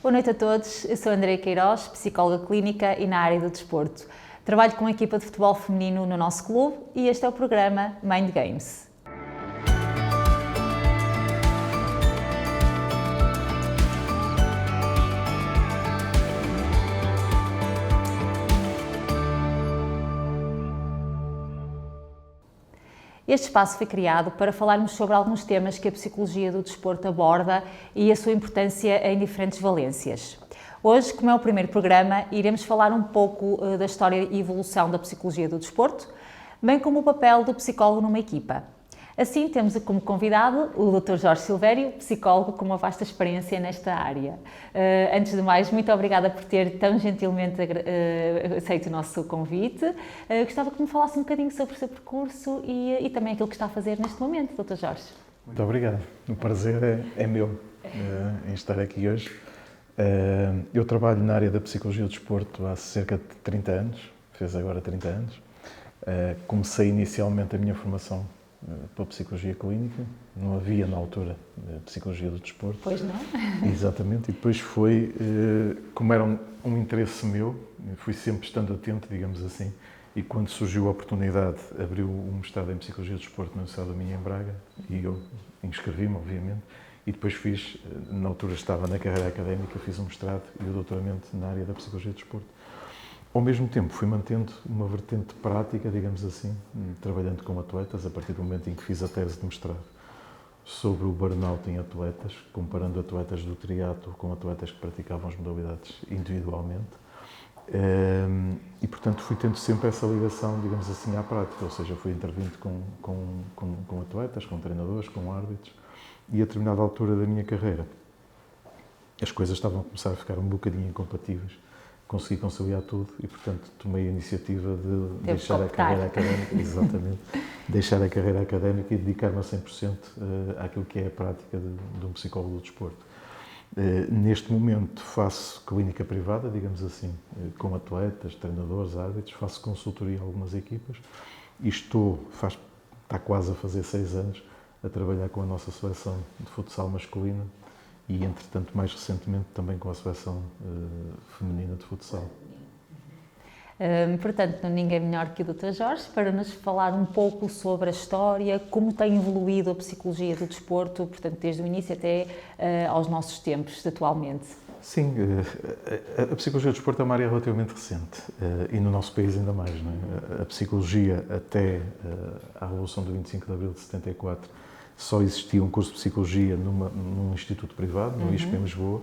Boa noite a todos, eu sou Andreia Queiroz, psicóloga clínica e na área do desporto. Trabalho com a equipa de futebol feminino no nosso clube e este é o programa Mind Games. Este espaço foi criado para falarmos sobre alguns temas que a psicologia do desporto aborda e a sua importância em diferentes valências. Hoje, como é o primeiro programa, iremos falar um pouco da história e evolução da psicologia do desporto, bem como o papel do psicólogo numa equipa. Assim, temos como convidado o Dr. Jorge Silvério, psicólogo com uma vasta experiência nesta área. Antes de mais, muito obrigada por ter tão gentilmente aceito o nosso convite. Gostava que me falasse um bocadinho sobre o seu percurso e também aquilo que está a fazer neste momento, Dr. Jorge. Muito obrigado. O prazer é meu em estar aqui hoje. Eu trabalho na área da psicologia do desporto há cerca de 30 anos, fez agora 30 anos. Comecei inicialmente a minha formação pela psicologia clínica, não havia na altura psicologia do desporto. Pois não? Exatamente, e depois foi, como era um interesse meu, fui sempre estando atento, digamos assim, e quando surgiu a oportunidade, abriu um mestrado em psicologia do desporto na Universidade da Minha em Braga, e eu inscrevi-me, obviamente, e depois fiz, na altura estava na carreira académica, fiz um mestrado e o doutoramento na área da psicologia do desporto. Ao mesmo tempo, fui mantendo uma vertente prática, digamos assim, trabalhando com atletas, a partir do momento em que fiz a tese de mestrado sobre o burnout em atletas, comparando atletas do triatlo com atletas que praticavam as modalidades individualmente. E, portanto, fui tendo sempre essa ligação, digamos assim, à prática, ou seja, fui intervindo com atletas, com treinadores, com árbitros, e a determinada altura da minha carreira, as coisas estavam a começar a ficar um bocadinho incompatíveis. Consegui conciliar tudo e, portanto, tomei a iniciativa de deixar a carreira académica, exatamente, deixar a carreira académica e dedicar-me a 100% àquilo que é a prática de um psicólogo do desporto. Neste momento faço clínica privada, digamos assim, com atletas, treinadores, árbitros, faço consultoria a algumas equipas e está quase a fazer 6 anos a trabalhar com a nossa seleção de futsal masculina e, entretanto, mais recentemente também com a seleção feminina de futsal. Portanto, ninguém melhor que o Dr. Jorge para nos falar um pouco sobre a história, como tem evoluído a psicologia do desporto, portanto, desde o início até aos nossos tempos, atualmente. Sim, a psicologia do desporto é uma área relativamente recente e no nosso país ainda mais, não é? A psicologia, até à Revolução do 25 de Abril de 74, só existia um curso de psicologia num instituto privado, no ISP em Lisboa,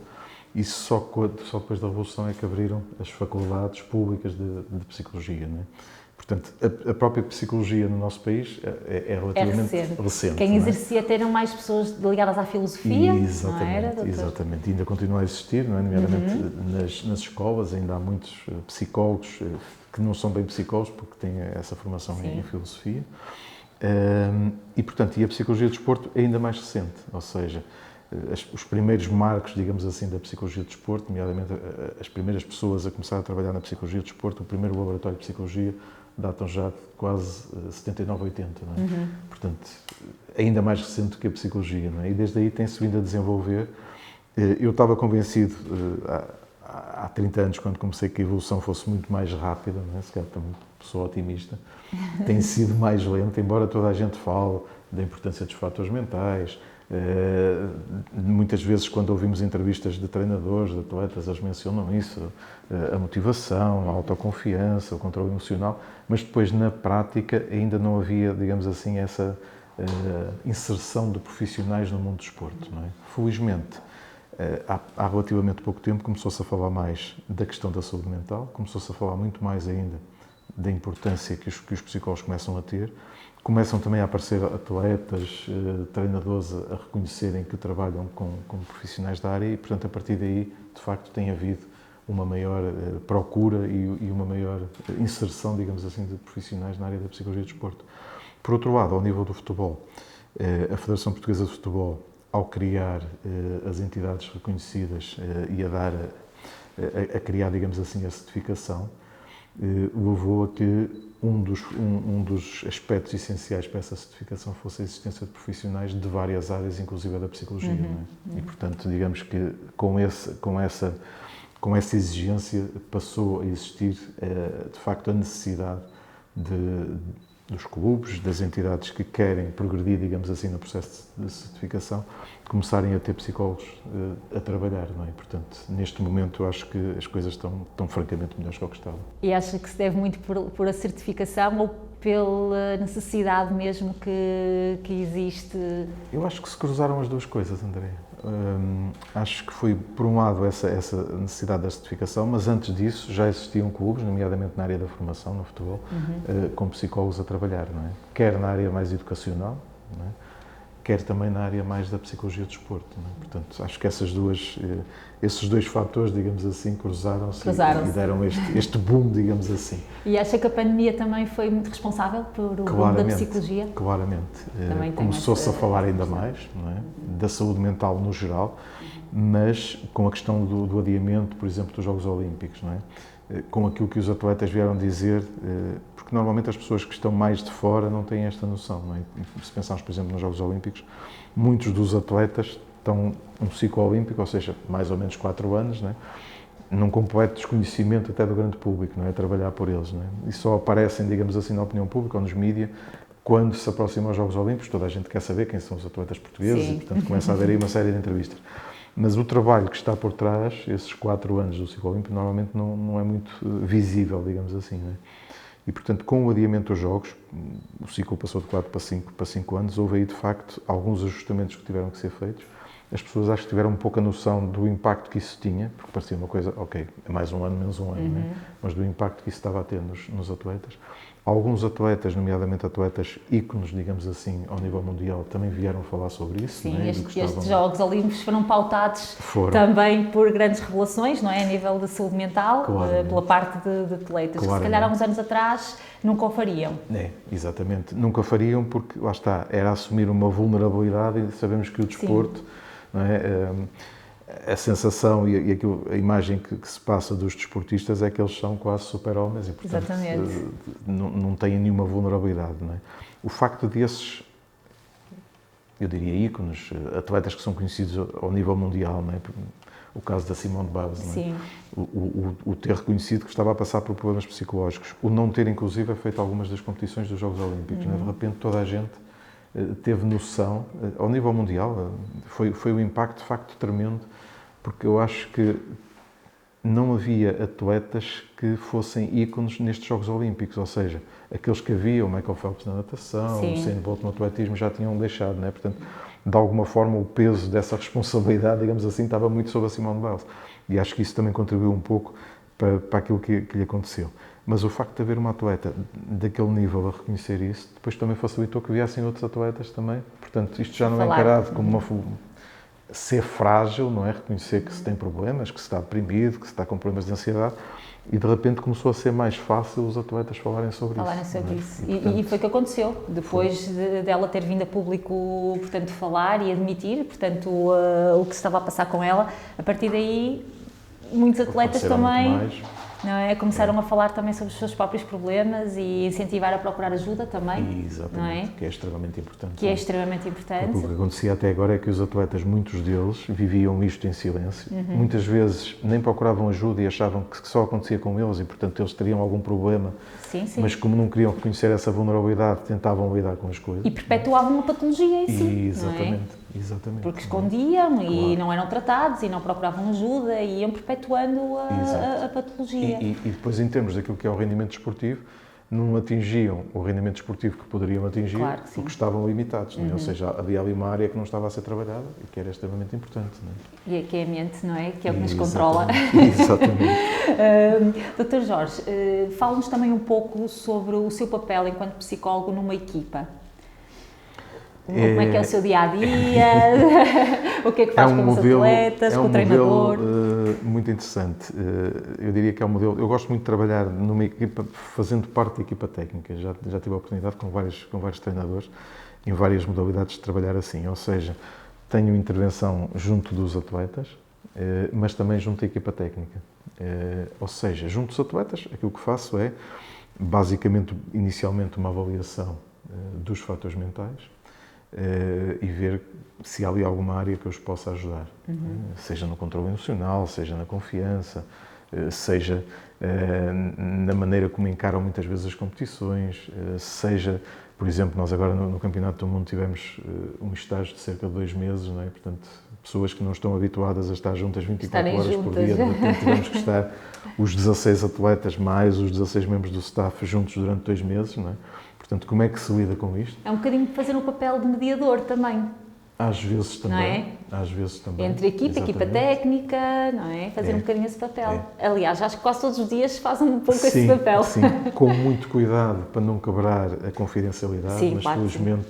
e só depois da Revolução é que abriram as faculdades públicas de psicologia, não é? Portanto, a própria psicologia no nosso país é relativamente recente. Quem exercia até eram mais pessoas ligadas à filosofia, exatamente, não era, doutor? Exatamente, e ainda continua a existir, não é? Nomeadamente nas escolas, ainda há muitos psicólogos que não são bem psicólogos porque têm essa formação em filosofia. E, portanto, a psicologia do desporto é ainda mais recente, ou seja, os primeiros marcos, digamos assim, da psicologia do desporto, nomeadamente as primeiras pessoas a começar a trabalhar na psicologia do desporto, o primeiro laboratório de psicologia, datam já de quase 79, 80, não é? Portanto, ainda mais recente do que a psicologia, não é? E desde aí tem-se vindo a desenvolver. Eu estava convencido há 30 anos, quando comecei, que a evolução fosse muito mais rápida, não é? Se calhar também sou otimista, tem sido mais lenta, embora toda a gente fale da importância dos fatores mentais. Muitas vezes, quando ouvimos entrevistas de treinadores, de atletas, eles mencionam isso, a motivação, a autoconfiança, o controle emocional, mas depois, na prática, ainda não havia, digamos assim, essa inserção de profissionais no mundo do desporto, não é? Felizmente, há relativamente pouco tempo começou-se a falar mais da questão da saúde mental, começou-se a falar muito mais ainda da importância que os psicólogos começam a ter. Começam também a aparecer atletas, treinadores a reconhecerem que trabalham com profissionais da área e, portanto, a partir daí, de facto, tem havido uma maior procura e uma maior inserção, digamos assim, de profissionais na área da psicologia do desporto. Por outro lado, ao nível do futebol, a Federação Portuguesa de Futebol, ao criar as entidades reconhecidas e a criar, digamos assim, a certificação, levou a que um dos aspectos essenciais para essa certificação fosse a existência de profissionais de várias áreas, inclusive a da psicologia. Não é? E, portanto, digamos que com essa exigência passou a existir, de facto, a necessidade dos clubes, das entidades que querem progredir, digamos assim, no processo de certificação, começarem a ter psicólogos a trabalhar, não é? Portanto, neste momento, eu acho que as coisas estão francamente melhores do que estavam. E acha que se deve muito por a certificação ou pela necessidade mesmo que existe? Eu acho que se cruzaram as duas coisas, André. Acho que foi, por um lado, essa necessidade da certificação, mas antes disso já existiam clubes, nomeadamente na área da formação, no futebol, com psicólogos a trabalhar, não é? Quer na área mais educacional, não é? Quer também na área mais da psicologia do desporto, não é? Portanto, acho que esses dois fatores, digamos assim, cruzaram-se. E deram este boom, digamos assim. E acha que a pandemia também foi muito responsável por o boom da psicologia? Claramente. Começou-se a falar ainda mais, não é? Da saúde mental no geral, mas com a questão do adiamento, por exemplo, dos Jogos Olímpicos, não é? Com aquilo que os atletas vieram dizer, porque normalmente as pessoas que estão mais de fora não têm esta noção, não é? Se pensarmos, por exemplo, nos Jogos Olímpicos, muitos dos atletas estão um ciclo olímpico, ou seja, mais ou menos 4 anos, não é? Num completo desconhecimento até do grande público, não é? A trabalhar por eles, não é? E só aparecem, digamos assim, na opinião pública ou nos mídias, quando se aproximam aos Jogos Olímpicos, toda a gente quer saber quem são os atletas portugueses. Sim. E, portanto, começa a haver aí uma série de entrevistas. Mas o trabalho que está por trás, esses 4 anos do ciclo olímpico, normalmente não é muito visível, digamos assim, não é? E, portanto, com o adiamento dos Jogos, o ciclo passou de 4 para 5 anos, houve aí, de facto, alguns ajustamentos que tiveram que ser feitos. As pessoas acho que tiveram um pouco a noção do impacto que isso tinha, porque parecia uma coisa, ok, é mais um ano, menos um ano, não é? Mas do impacto que isso estava a ter nos atletas. Alguns atletas, nomeadamente atletas ícones, digamos assim, ao nível mundial, também vieram falar sobre isso. Sim, não é? estes Jogos Olímpicos foram pautados também por grandes revelações, não é? A nível de saúde mental, pela parte de atletas, que se calhar há uns anos atrás nunca o fariam. Exatamente, nunca fariam porque, lá está, era assumir uma vulnerabilidade e sabemos que o desporto, não é? A sensação e a imagem que se passa dos desportistas é que eles são quase super-homens e, portanto, não têm nenhuma vulnerabilidade, não é? O facto desses, eu diria, ícones, atletas que são conhecidos ao nível mundial, não é? O caso da Simone Biles, não é? O ter reconhecido que estava a passar por problemas psicológicos, o não ter, inclusive, feito algumas das competições dos Jogos Olímpicos, não é? De repente toda a gente teve noção, ao nível mundial, foi um impacto de facto tremendo, porque eu acho que não havia atletas que fossem ícones nestes Jogos Olímpicos, ou seja, aqueles que havia, o Michael Phelps na natação, o Usain Bolt no atletismo, já tinham deixado, não é? Portanto, de alguma forma o peso dessa responsabilidade, digamos assim, estava muito sobre a Simone Biles. E acho que isso também contribuiu um pouco para aquilo que lhe aconteceu. Mas o facto de haver uma atleta daquele nível a reconhecer isso, depois também facilitou que viessem outros atletas também. Portanto, isto já não é encarado como ser frágil, não é? Reconhecer que se tem problemas, que se está deprimido, que se está com problemas de ansiedade, e de repente começou a ser mais fácil os atletas falarem sobre isso. E, portanto, e foi o que aconteceu, depois dela ter vindo a público, portanto, falar e admitir, portanto, o que se estava a passar com ela. A partir daí, muitos atletas também não é? Começaram a falar também sobre os seus próprios problemas e incentivar a procurar ajuda também. Exatamente, não é? Que é extremamente importante. Que é extremamente importante. Porque o que acontecia até agora é que os atletas, muitos deles, viviam isto em silêncio. Muitas vezes nem procuravam ajuda e achavam que só acontecia com eles e, portanto, eles teriam algum problema. Sim. Mas como não queriam reconhecer essa vulnerabilidade, tentavam lidar com as coisas. E perpetuavam uma patologia em si. Exatamente. Exatamente. Porque escondiam e não eram tratados e não procuravam ajuda e iam perpetuando a patologia. E depois, em termos daquilo que é o rendimento desportivo, não atingiam o rendimento desportivo que poderiam atingir, porque estavam limitados, não é? Ou seja, havia ali uma área que não estava a ser trabalhada e que era extremamente importante. Não é? E que é a mente, não é? Que é o que nos controla. Exatamente. Dr. Jorge, fale-nos também um pouco sobre o seu papel enquanto psicólogo numa equipa. Como é que é o seu dia-a-dia? O que é que faz com os atletas, com o treinador? É um modelo muito interessante. Eu diria que é um modelo... Eu gosto muito de trabalhar numa equipa, fazendo parte da equipa técnica. Já tive a oportunidade com vários treinadores, em várias modalidades, de trabalhar assim. Ou seja, tenho intervenção junto dos atletas, mas também junto à equipa técnica. Ou seja, junto dos atletas, aquilo que faço é, basicamente, inicialmente, uma avaliação dos fatores mentais e ver se há ali alguma área que eu os possa ajudar. Seja no controle emocional, seja na confiança, seja na maneira como encaram muitas vezes as competições, seja, por exemplo, nós agora no Campeonato do Mundo tivemos um estágio de cerca de 2 meses, não é? Portanto, pessoas que não estão habituadas a estar juntas 24 horas por dia, de repente tivemos que estar os 16 atletas mais os 16 membros do staff juntos durante 2 meses, não é? Portanto, como é que se lida com isto? É um bocadinho fazer um papel de mediador também. Às vezes também. Não é? Às vezes também. Entre equipa técnica, não é? Fazer um bocadinho esse papel. Aliás, acho que quase todos os dias fazem um pouco esse papel. Sim, com muito cuidado para não quebrar a confidencialidade, sim, mas claro, felizmente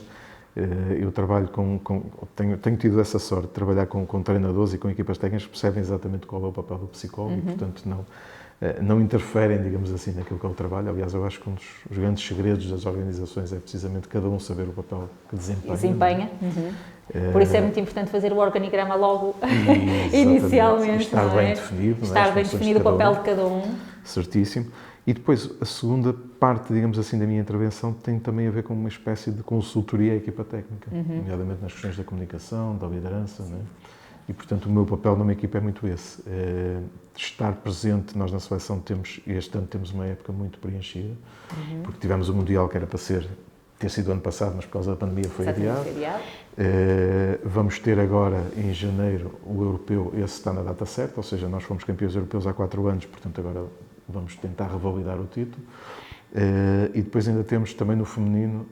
eu trabalho tenho tido essa sorte de trabalhar com treinadores e com equipas técnicas que percebem exatamente qual é o papel do psicólogo e, portanto, não interferem, digamos assim, naquilo que é o trabalho. Aliás, eu acho que um dos grandes segredos das organizações é precisamente cada um saber o papel que desempenha. Por isso é muito importante fazer o organigrama logo inicialmente. Estar bem definido. Estar bem definido o papel de cada um. Certíssimo. E depois, a segunda parte, digamos assim, da minha intervenção tem também a ver com uma espécie de consultoria à equipa técnica, nomeadamente nas questões da comunicação, da liderança, não é? E, portanto, o meu papel numa equipa é muito esse. Estar presente, nós na seleção este ano temos uma época muito preenchida, porque tivemos o Mundial que era para ter sido ano passado, mas por causa da pandemia foi adiado. Vamos ter agora, em janeiro, o Europeu, esse está na data certa, ou seja, nós fomos campeões europeus há 4 anos, portanto agora vamos tentar revalidar o título. E depois ainda temos também no feminino,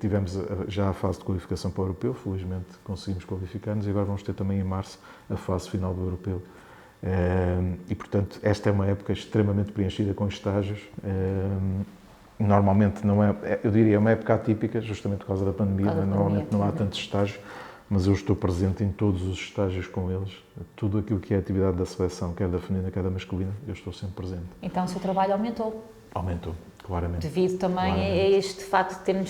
tivemos já a fase de qualificação para o Europeu, felizmente conseguimos qualificar-nos, e agora vamos ter também em março a fase final do Europeu. E portanto esta é uma época extremamente preenchida com estágios. Normalmente não é, eu diria, uma época atípica, justamente por causa da pandemia, normalmente não há tantos estágios, mas eu estou presente em todos os estágios com eles, tudo aquilo que é a atividade da seleção, quer da feminina, quer da masculina, eu estou sempre presente. Então o seu trabalho aumentou? Aumentou, claramente. Devido também a este facto de terem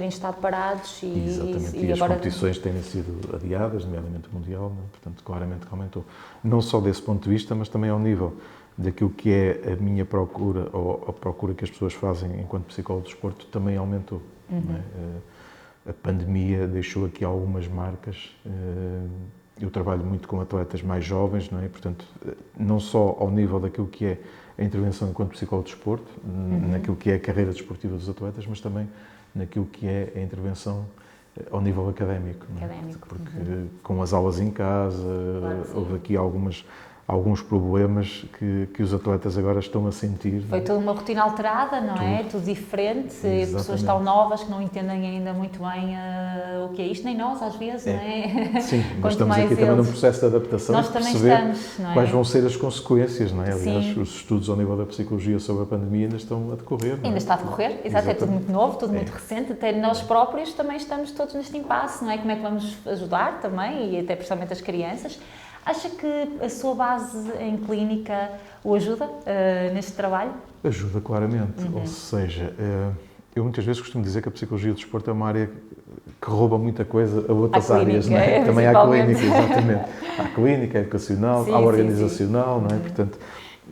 estado parados Exatamente, e as agora... competições terem sido adiadas, nomeadamente o Mundial, né? Portanto, claramente que aumentou. Não só desse ponto de vista, mas também ao nível daquilo que é a minha procura, ou a procura que as pessoas fazem enquanto psicólogo de desporto, também aumentou. Não é? A pandemia deixou aqui algumas marcas. Eu trabalho muito com atletas mais jovens, não é? Portanto, não só ao nível daquilo que é a intervenção enquanto psicólogo de desporto, naquilo que é a carreira desportiva dos atletas, mas também naquilo que é a intervenção ao nível académico. Porque com as aulas em casa, houve aqui alguns problemas que os atletas agora estão a sentir. Foi toda uma rotina alterada, não é? Tudo diferente, pessoas tão novas que não entendem ainda muito bem o que é isto, nem nós às vezes, não é? Sim, mas estamos aqui também num processo de adaptação, nós de também perceber estamos, não é? Quais vão ser as consequências, não é? Aliás, os estudos ao nível da psicologia sobre a pandemia ainda estão a decorrer. Ainda está a decorrer, exato, é tudo muito novo, tudo muito recente, até nós próprios também estamos todos neste impasse, não é? Como é que vamos ajudar também, e até principalmente as crianças. Acha que a sua base em clínica o ajuda neste trabalho? Ajuda, claramente. Ou seja, eu muitas vezes costumo dizer que a psicologia do desporto é uma área que rouba muita coisa a outras áreas, não é? Também há a clínica, exatamente. Há a clínica, a educacional, há a organizacional, não é? Portanto,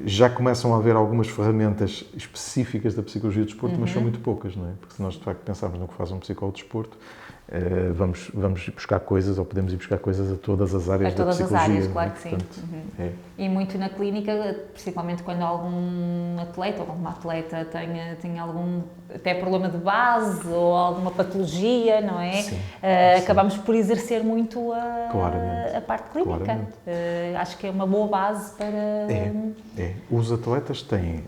já começam a haver algumas ferramentas específicas da psicologia do desporto, mas são muito poucas, não é? Porque se nós, de facto, pensarmos no que faz um psicólogo de desporto, vamos buscar coisas, ou podemos ir buscar coisas a todas as áreas da psicologia. A todas as áreas, claro que sim. Portanto, E muito na clínica, principalmente quando algum atleta ou alguma atleta tem algum até problema de base ou alguma patologia, não é? Sim, acabamos por exercer muito a parte clínica. Acho que é uma boa base para... Os atletas têm...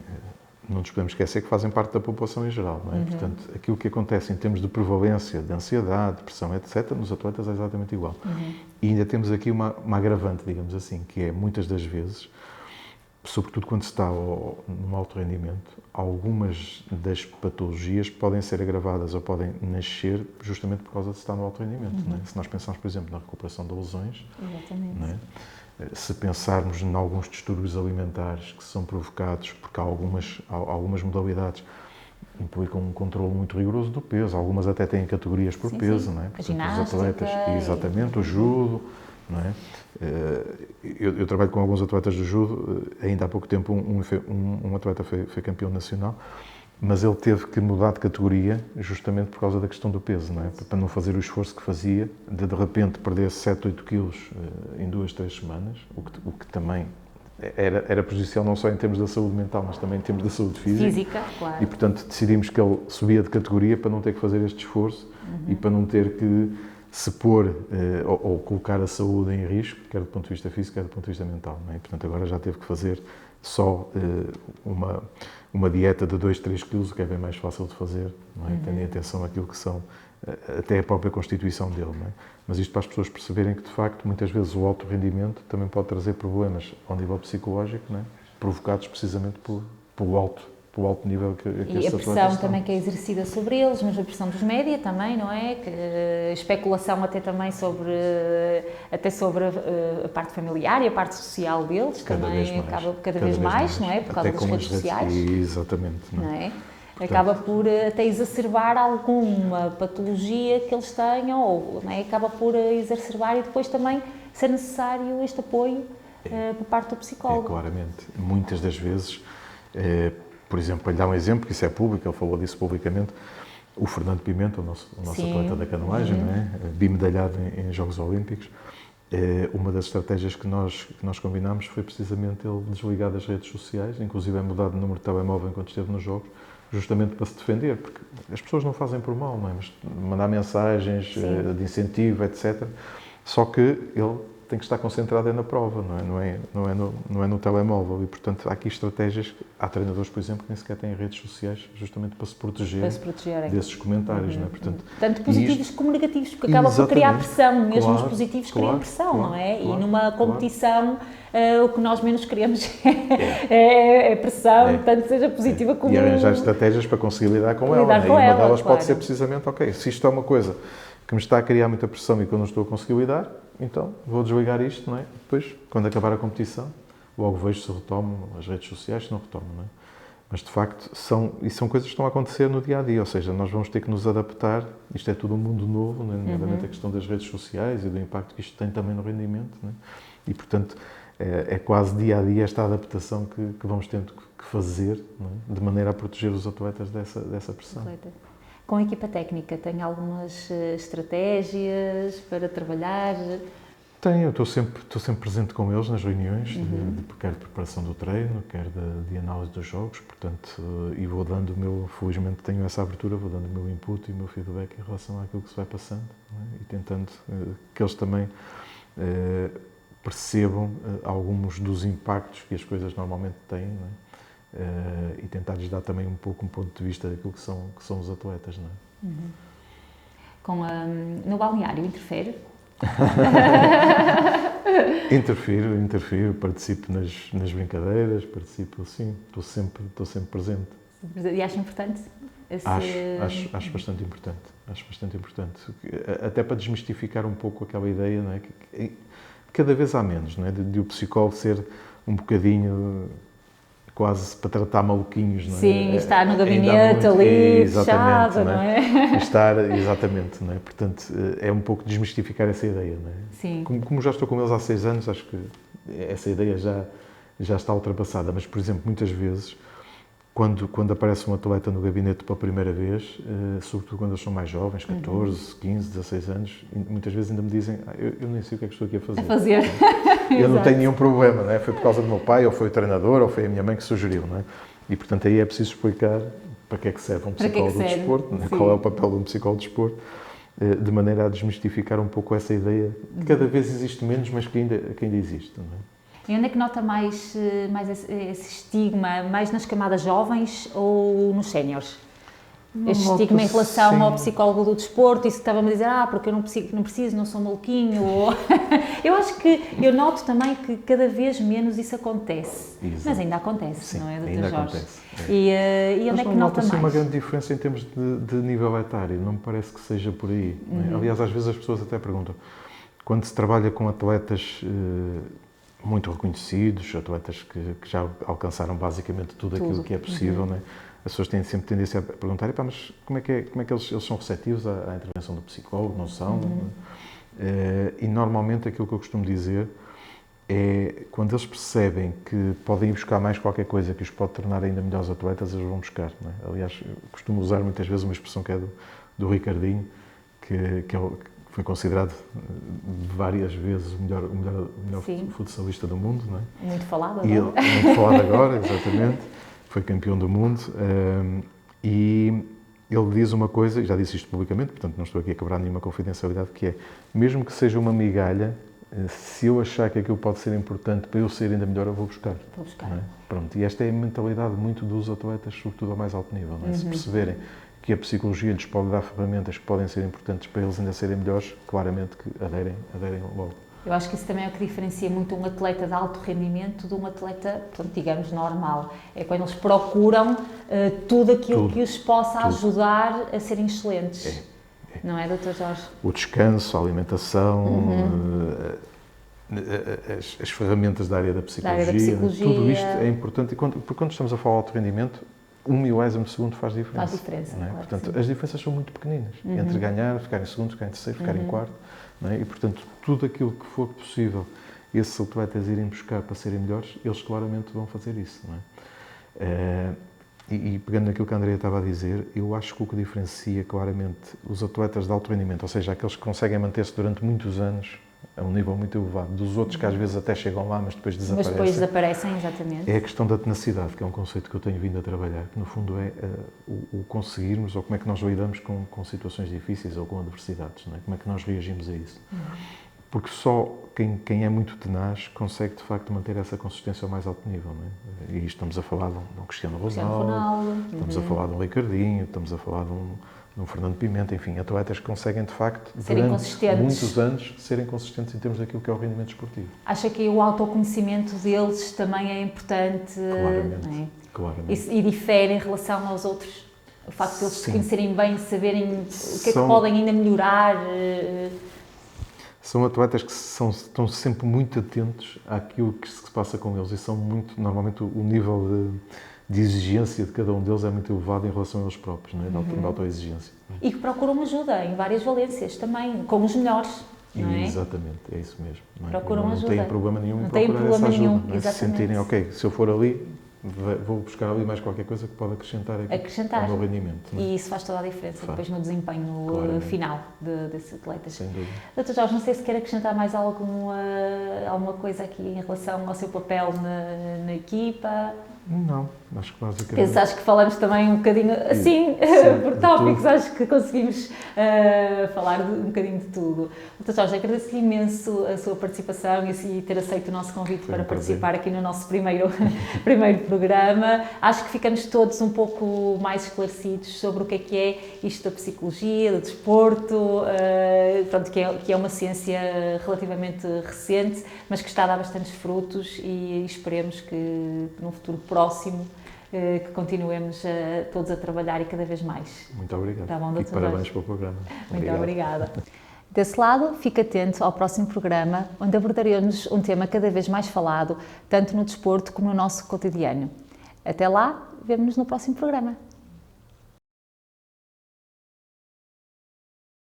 Não nos podemos esquecer que fazem parte da população em geral, não é? Portanto, aquilo que acontece em termos de prevalência, de ansiedade, depressão, etc., nos atletas é exatamente igual. E ainda temos aqui uma agravante, digamos assim, que é, muitas das vezes, sobretudo quando se está num alto rendimento, algumas das patologias podem ser agravadas ou podem nascer justamente por causa de estar no alto rendimento. Não é? Se nós pensarmos, por exemplo, na recuperação de lesões, não é? Se pensarmos em alguns distúrbios alimentares que são provocados porque algumas modalidades implicam um controle muito rigoroso do peso, algumas até têm categorias por peso, não é? Portanto, os atletas, exatamente, o judo, não é? Eu trabalho com alguns atletas do judo, ainda há pouco tempo um atleta foi campeão nacional, mas ele teve que mudar de categoria justamente por causa da questão do peso, não é? Para não fazer o esforço que fazia, de repente perder 7, 8 quilos em 2, 3 semanas, o que também era prejudicial não só em termos da saúde mental, mas também em termos da saúde física. Claro. E, portanto, decidimos que ele subia de categoria para não ter que fazer este esforço e para não ter que se pôr ou colocar a saúde em risco, quer do ponto de vista físico, quer do ponto de vista mental, não é? E, portanto, agora já teve que fazer só uma dieta de 2, 3 quilos, o que é bem mais fácil de fazer, não é? Tendo em atenção aquilo que são até a própria constituição dele, não é? Mas isto para as pessoas perceberem que, de facto, muitas vezes o alto rendimento também pode trazer problemas ao nível psicológico, não é? Provocados precisamente pelo alto nível que e a pressão também que é exercida sobre eles, mas a pressão dos média também, não é? Especulação até também sobre a parte familiar e a parte social deles, também acaba cada vez mais, não é? Por causa das redes sociais. Exatamente. Não é? Acaba por até exacerbar alguma patologia que eles tenham, ou não é? Acaba por exacerbar e depois também ser necessário este apoio por parte do psicólogo. Claramente. Muitas das vezes, por exemplo, para lhe dar um exemplo, que isso é público, ele falou disso publicamente, o Fernando Pimenta, o nosso atleta da canoagem, não é? Bimedalhado em Jogos Olímpicos, uma das estratégias que nós combinámos foi precisamente ele desligar das redes sociais, inclusive mudar de número de telemóvel enquanto esteve nos Jogos, justamente para se defender, porque as pessoas não fazem por mal, não é? Mas mandar mensagens de incentivo, etc. Só que ele tem que estar concentrado na prova, não é no telemóvel. E, portanto, há aqui estratégias. Há treinadores, por exemplo, que nem sequer têm redes sociais justamente para se proteger desses comentários. Não é? Portanto, tanto positivos como negativos, porque acaba por criar pressão. Mesmo os positivos criam pressão, não é? E numa competição, o que nós menos queremos é pressão, tanto seja positiva como... E arranjar estratégias para conseguir lidar com ela. E uma delas pode ser precisamente, ok, se isto é uma coisa que me está a criar muita pressão e que eu não estou a conseguir lidar, então vou desligar isto, não é? Depois, quando acabar a competição, logo vejo se retomo as redes sociais, se não retomo, não é? Mas, de facto, são coisas que estão a acontecer no dia-a-dia, ou seja, nós vamos ter que nos adaptar, isto é tudo um mundo novo, nomeadamente a questão das redes sociais e do impacto que isto tem também no rendimento, não é? E, portanto, é quase dia-a-dia esta adaptação que vamos tendo que fazer, não é? De maneira a proteger os atletas dessa pressão. Com a equipa técnica, tem algumas estratégias para trabalhar? Tenho, eu estou sempre presente com eles nas reuniões, quer de preparação do treino, quer de análise dos jogos, portanto, e vou dando felizmente tenho essa abertura, vou dando o meu input e o meu feedback em relação àquilo que se vai passando, não é? E tentando que eles também percebam alguns dos impactos que as coisas normalmente têm, não é? E tentar-lhes dar também um pouco um ponto de vista daquilo que são os atletas, não é? No balneário interfere? Interfiro, participo nas brincadeiras, sim, estou sempre presente. E acha importante? Acho bastante importante, até para desmistificar um pouco aquela ideia, não é? Que cada vez há menos, não é? De o psicólogo ser um bocadinho quase para tratar maluquinhos, não é? Sim, estar no gabinete ali, fechado, não é? Exatamente, não é? Portanto, é um pouco desmistificar essa ideia, não é? Sim. Como já estou com eles há 6 anos, acho que essa ideia já está ultrapassada, mas, por exemplo, muitas vezes, quando aparece um atleta no gabinete pela primeira vez, sobretudo quando eles são mais jovens, 14, 15, 16 anos, muitas vezes ainda me dizem, eu nem sei o que é que estou aqui a fazer. Eu não tenho nenhum problema, não é? Foi por causa do meu pai, ou foi o treinador, ou foi a minha mãe que sugeriu, não é? E, portanto, aí é preciso explicar para que é que serve um psicólogo do desporto, não é? Qual é o papel de um psicólogo do desporto, de maneira a desmistificar um pouco essa ideia, que cada vez existe menos, mas que ainda existe, não é? E onde é que nota mais esse estigma? Mais nas camadas jovens ou nos séniores? Este estigma em relação ao psicólogo do desporto, isso que estava-me a dizer, porque eu não preciso, não sou maluquinho. Eu acho que, eu noto também que cada vez menos isso acontece. Exato. Mas ainda acontece, sim, não é, Dr. ainda Jorge? Acontece. E onde é que nota mais? Mas uma grande diferença em termos de nível etário, não me parece que seja por aí. Aliás, às vezes as pessoas até perguntam, quando se trabalha com atletas muito reconhecidos, atletas que já alcançaram basicamente tudo aquilo que é possível, não é? As pessoas têm sempre tendência a perguntar, mas como é que eles são receptivos à intervenção do psicólogo? Não são? E normalmente aquilo que eu costumo dizer é, quando eles percebem que podem ir buscar mais qualquer coisa que os pode tornar ainda melhores atletas, eles vão buscar. Não é? Aliás, eu costumo usar muitas vezes uma expressão que é do Ricardinho, que foi considerado várias vezes o melhor futsalista do mundo. Não é? Muito falado agora. Muito falado agora, exatamente. Foi campeão do mundo. E ele diz uma coisa, e já disse isto publicamente, portanto não estou aqui a quebrar nenhuma confidencialidade, que é, mesmo que seja uma migalha, se eu achar que aquilo pode ser importante para eu ser ainda melhor, eu vou buscar. Vou buscar. Não é? Pronto, e esta é a mentalidade muito dos atletas, sobretudo ao mais alto nível. Não é? Se perceberem que a psicologia lhes pode dar ferramentas que podem ser importantes para eles ainda serem melhores, claramente que aderem logo. Eu acho que isso também é o que diferencia muito um atleta de alto rendimento de um atleta, portanto, digamos, normal. É quando eles procuram tudo aquilo que os possa ajudar a serem excelentes. Não é, Dr. Jorge? O descanso, a alimentação, as ferramentas da área da psicologia, tudo isto é importante, porque quando estamos a falar de alto rendimento, 1 milésimo de segundo faz diferença. Faz diferença, não é? Claro, portanto, as diferenças são muito pequeninas, entre ganhar, ficar em segundo, ficar em terceiro, ficar em quarto, não é? E, portanto, tudo aquilo que for possível esses atletas irem buscar para serem melhores, eles claramente vão fazer isso, não é? E pegando naquilo que a Andrea estava a dizer, eu acho que o que diferencia claramente os atletas de alto rendimento, ou seja, aqueles que conseguem manter-se durante muitos anos a um nível muito elevado, dos outros que às vezes até chegam lá, mas depois desaparecem. Mas depois desaparecem, exatamente. É a questão da tenacidade, que é um conceito que eu tenho vindo a trabalhar, que no fundo é o conseguirmos, ou como é que nós lidamos com situações difíceis ou com adversidades, não é? Como é que nós reagimos a isso. Porque só quem é muito tenaz consegue, de facto, manter essa consistência ao mais alto nível. Não é? E estamos a falar de um Cristiano Ronaldo, estamos a falar de um Ricardinho, estamos a falar de um Fernando Pimenta, enfim, atletas que conseguem, de facto, durante muitos anos, serem consistentes em termos daquilo que é o rendimento esportivo. Acha que o autoconhecimento deles também é importante? Claramente, não é? Claramente. E difere em relação aos outros? O facto de eles se conhecerem bem, saberem o que é que podem ainda melhorar? São atletas que estão sempre muito atentos àquilo que se passa com eles e são muito, normalmente o nível de exigência de cada um deles é muito elevado em relação a eles próprios, não é? De autoexigência. E que procuram ajuda em várias valências também, com os melhores, não é? Exatamente, é isso mesmo. Não é? Procuram ajuda. Não têm problema nenhum em procurar essa ajuda. Não é? Se sentirem, ok, se eu for ali, vou buscar ali mais qualquer coisa que pode acrescentar ao meu rendimento. Não é? E isso faz toda a diferença depois no desempenho final desses atletas. Sem dúvida. Dr. Jorge, não sei se quer acrescentar mais alguma coisa aqui em relação ao seu papel na equipa. Não, acho que basicamente... Acho que falamos também um bocadinho assim, por tópicos, acho que conseguimos falar um bocadinho de tudo. Dr. Jorge, agradeço-lhe imenso a sua participação e ter aceito o nosso convite para participar aqui no nosso primeiro programa. Acho que ficamos todos um pouco mais esclarecidos sobre o que é isto da psicologia, do desporto, pronto, que é uma ciência relativamente recente, mas que está a dar bastantes frutos e esperemos que num futuro próximo que continuemos todos a trabalhar e cada vez mais. Muito obrigado. Tá bom, e parabéns pelo programa. Muito obrigada. Desse lado, fique atento ao próximo programa, onde abordaremos um tema cada vez mais falado, tanto no desporto como no nosso cotidiano. Até lá, vemo-nos no próximo programa.